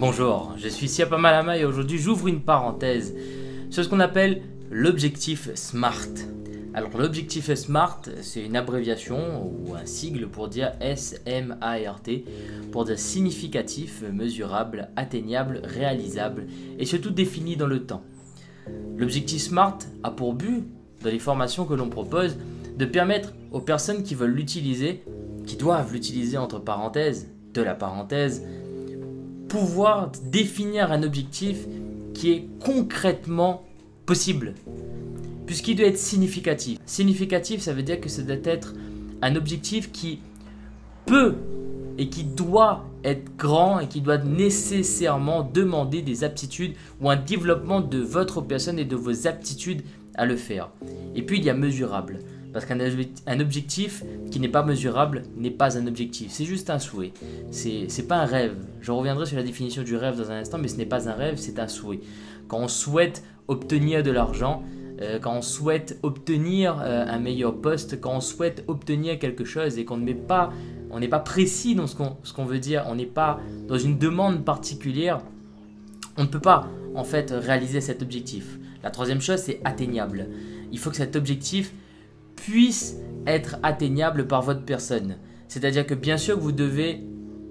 Bonjour, je suis Siapa Malama et aujourd'hui j'ouvre une parenthèse sur ce qu'on appelle l'objectif SMART. Alors l'objectif SMART, c'est une abréviation ou un sigle pour dire S-M-A-R-T, pour dire significatif, mesurable, atteignable, réalisable et surtout défini dans le temps. L'objectif SMART a pour but, dans les formations que l'on propose, de permettre aux personnes qui veulent l'utiliser, qui doivent l'utiliser entre parenthèses, de la parenthèse, pouvoir définir un objectif qui est concrètement possible, puisqu'il doit être significatif. Significatif, ça veut dire que ça doit être un objectif qui peut et qui doit être grand et qui doit nécessairement demander des aptitudes ou un développement de votre personne et de vos aptitudes à le faire. Et puis il y a mesurable. Parce qu'un objectif qui n'est pas mesurable n'est pas un objectif, c'est juste un souhait. C'est pas un rêve. Je reviendrai sur la définition du rêve dans un instant, mais ce n'est pas un rêve, c'est un souhait. Quand on souhaite obtenir de l'argent, quand on souhaite obtenir un meilleur poste, quand on souhaite obtenir quelque chose et qu'on n'est pas précis dans ce qu'on veut dire, on n'est pas dans une demande particulière, on ne peut pas en fait réaliser cet objectif. La troisième chose, c'est atteignable. Il faut que cet objectif puisse être atteignable par votre personne. C'est-à-dire que bien sûr que vous devez,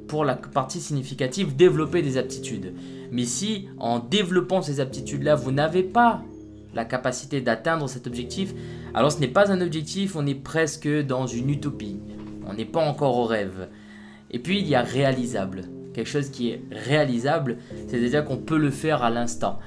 pour la partie significative, développer des aptitudes. Mais si en développant ces aptitudes-là, vous n'avez pas la capacité d'atteindre cet objectif, alors ce n'est pas un objectif, on est presque dans une utopie. On n'est pas encore au rêve. Et puis il y a réalisable. Quelque chose qui est réalisable, c'est-à-dire qu'on peut le faire à l'instant.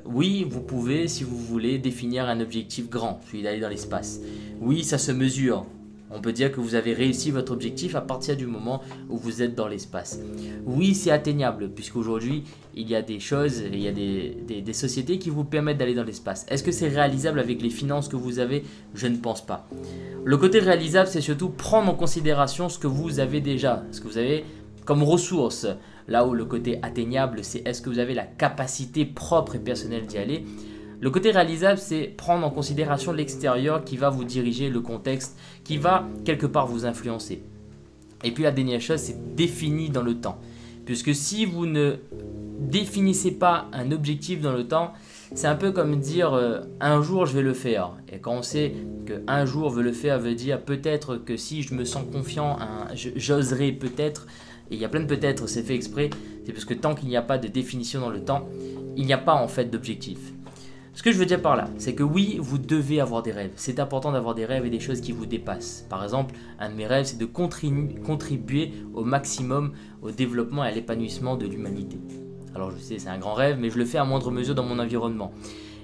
Oui, vous pouvez, si vous voulez, définir un objectif grand, celui d'aller dans l'espace. Oui, ça se mesure. On peut dire que vous avez réussi votre objectif à partir du moment où vous êtes dans l'espace. Oui, c'est atteignable, puisqu'aujourd'hui, il y a des choses, il y a des sociétés qui vous permettent d'aller dans l'espace. Est-ce que c'est réalisable avec les finances que vous avez? Je ne pense pas. Le côté réalisable, c'est surtout prendre en considération ce que vous avez déjà, ce que vous avez comme ressources. Là où le côté atteignable, c'est est-ce que vous avez la capacité propre et personnelle d'y aller. Le côté réalisable, c'est prendre en considération l'extérieur qui va vous diriger, le contexte, qui va quelque part vous influencer. Et puis la dernière chose, c'est défini dans le temps. Puisque si vous ne définissez pas un objectif dans le temps, c'est un peu comme dire un jour je vais le faire. Et quand on sait qu'un jour veut le faire veut dire peut-être que si je me sens confiant, j'oserai peut-être. Et il y a plein de peut-être, c'est fait exprès, c'est parce que tant qu'il n'y a pas de définition dans le temps, il n'y a pas en fait d'objectif. Ce que je veux dire par là, c'est que oui, vous devez avoir des rêves. C'est important d'avoir des rêves et des choses qui vous dépassent. Par exemple, un de mes rêves, c'est de contribuer au maximum au développement et à l'épanouissement de l'humanité. Alors je sais, c'est un grand rêve, mais je le fais à moindre mesure dans mon environnement.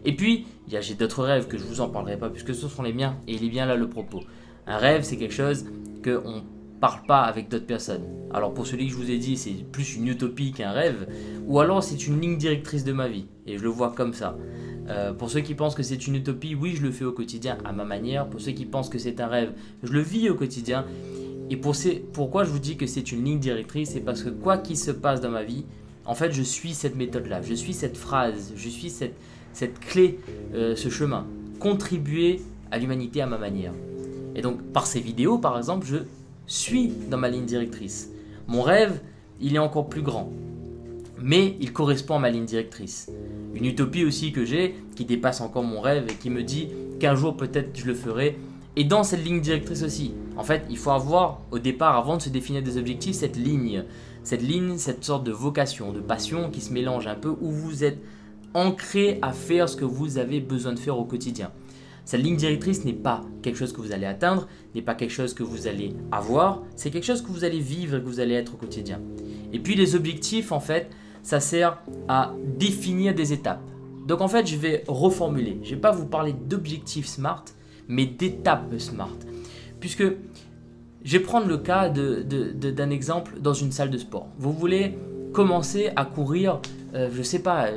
Et puis, j'ai d'autres rêves que je ne vous en parlerai pas, puisque ce sont les miens, et il est bien là le propos. Un rêve, c'est quelque chose qu'on parle pas avec d'autres personnes. Alors pour celui que je vous ai dit, c'est plus une utopie qu'un rêve, ou alors c'est une ligne directrice de ma vie, et je le vois comme ça. Pour ceux qui pensent que c'est une utopie, oui, je le fais au quotidien à ma manière. Pour ceux qui pensent que c'est un rêve, je le vis au quotidien. Et pourquoi je vous dis que c'est une ligne directrice, c'est parce que quoi qu'il se passe dans ma vie, en fait, je suis cette méthode-là, je suis cette phrase, je suis cette clé, ce chemin. Contribuer à l'humanité à ma manière. Et donc, par ces vidéos, par exemple, je suis dans ma ligne directrice. Mon rêve, il est encore plus grand, mais il correspond à ma ligne directrice. Une utopie aussi que j'ai, qui dépasse encore mon rêve et qui me dit qu'un jour peut-être je le ferai. Et dans cette ligne directrice aussi, en fait, il faut avoir au départ, avant de se définir des objectifs, cette ligne, cette sorte de vocation, de passion qui se mélange un peu, où vous êtes ancré à faire ce que vous avez besoin de faire au quotidien. Cette ligne directrice n'est pas quelque chose que vous allez atteindre, n'est pas quelque chose que vous allez avoir, c'est quelque chose que vous allez vivre et que vous allez être au quotidien. Et puis les objectifs, en fait, ça sert à définir des étapes. Donc en fait, je vais reformuler. Je ne vais pas vous parler d'objectifs SMART, mais d'étapes SMART. Puisque je vais prendre le cas d'un exemple dans une salle de sport. Vous voulez commencer à courir, je ne sais pas,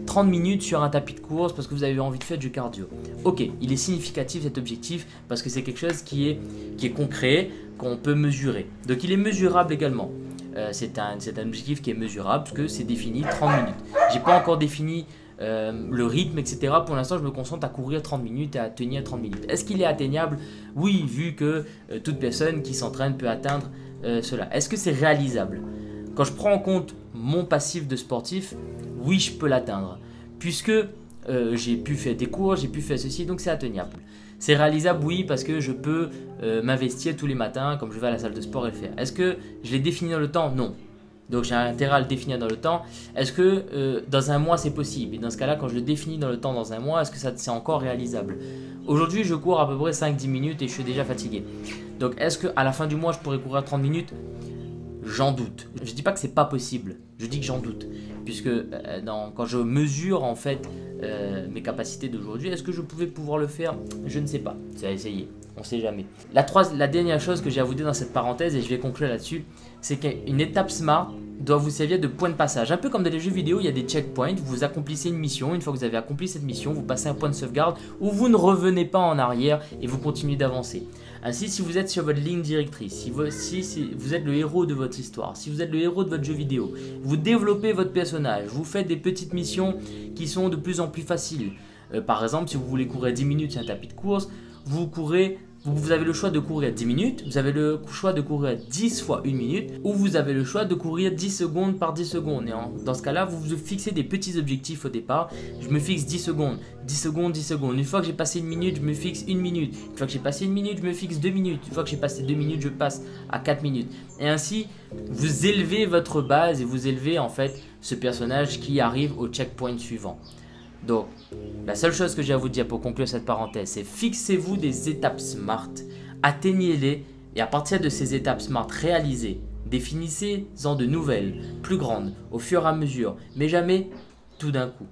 30 minutes sur un tapis de course parce que vous avez envie de faire du cardio. Ok, il est significatif cet objectif parce que c'est quelque chose qui est concret, qu'on peut mesurer. Donc il est mesurable également. C'est un objectif qui est mesurable parce que c'est défini 30 minutes. Je n'ai pas encore défini le rythme, etc. Pour l'instant, je me concentre à courir 30 minutes et à tenir 30 minutes. Est-ce qu'il est atteignable? Oui, vu que toute personne qui s'entraîne peut atteindre cela. Est-ce que c'est réalisable? Quand je prends en compte mon passif de sportif, oui, je peux l'atteindre. Puisque j'ai pu faire des cours, j'ai pu faire ceci, donc c'est atteignable. C'est réalisable, oui, parce que je peux m'investir tous les matins, comme je vais à la salle de sport et le faire. Est-ce que je l'ai défini dans le temps? Non. Donc j'ai intérêt à le définir dans le temps. Est-ce que dans un mois c'est possible? Et dans ce cas-là, quand je le définis dans le temps dans un mois, est-ce que c'est encore réalisable? Aujourd'hui, je cours à peu près 5-10 minutes et je suis déjà fatigué. Donc est-ce qu'à la fin du mois, je pourrais courir 30 minutes? J'en doute. Je ne dis pas que c'est pas possible, je dis que j'en doute. Puisque quand je mesure en fait mes capacités d'aujourd'hui, est-ce que je pouvais pouvoir le faire? Je ne sais pas, c'est à essayer, on ne sait jamais. La dernière chose que j'ai à vous dire dans cette parenthèse, et je vais conclure là-dessus, c'est qu'une étape SMART doit vous servir de point de passage. Un peu comme dans les jeux vidéo, il y a des checkpoints, vous accomplissez une mission, une fois que vous avez accompli cette mission, vous passez un point de sauvegarde où vous ne revenez pas en arrière et vous continuez d'avancer. Ainsi, si vous êtes sur votre ligne directrice, si vous êtes le héros de votre histoire, si vous êtes le héros de votre jeu vidéo, vous développez votre personnage, vous faites des petites missions qui sont de plus en plus faciles. Par exemple, si vous voulez courir 10 minutes sur un tapis de course, vous avez le choix de courir 10 minutes, vous avez le choix de courir 10 fois 1 minute, ou vous avez le choix de courir 10 secondes par 10 secondes. Et dans ce cas-là, vous vous fixez des petits objectifs au départ. Je me fixe 10 secondes, 10 secondes, 10 secondes. Une fois que j'ai passé 1 minute, je me fixe 1 minute. Une fois que j'ai passé 1 minute, je me fixe 2 minutes. Une fois que j'ai passé 2 minutes, je passe à 4 minutes. Et ainsi, vous élevez votre base et vous élevez en fait ce personnage qui arrive au checkpoint suivant. Donc, la seule chose que j'ai à vous dire pour conclure cette parenthèse, c'est fixez-vous des étapes SMART, atteignez-les et à partir de ces étapes SMART réalisées, définissez-en de nouvelles, plus grandes, au fur et à mesure, mais jamais tout d'un coup.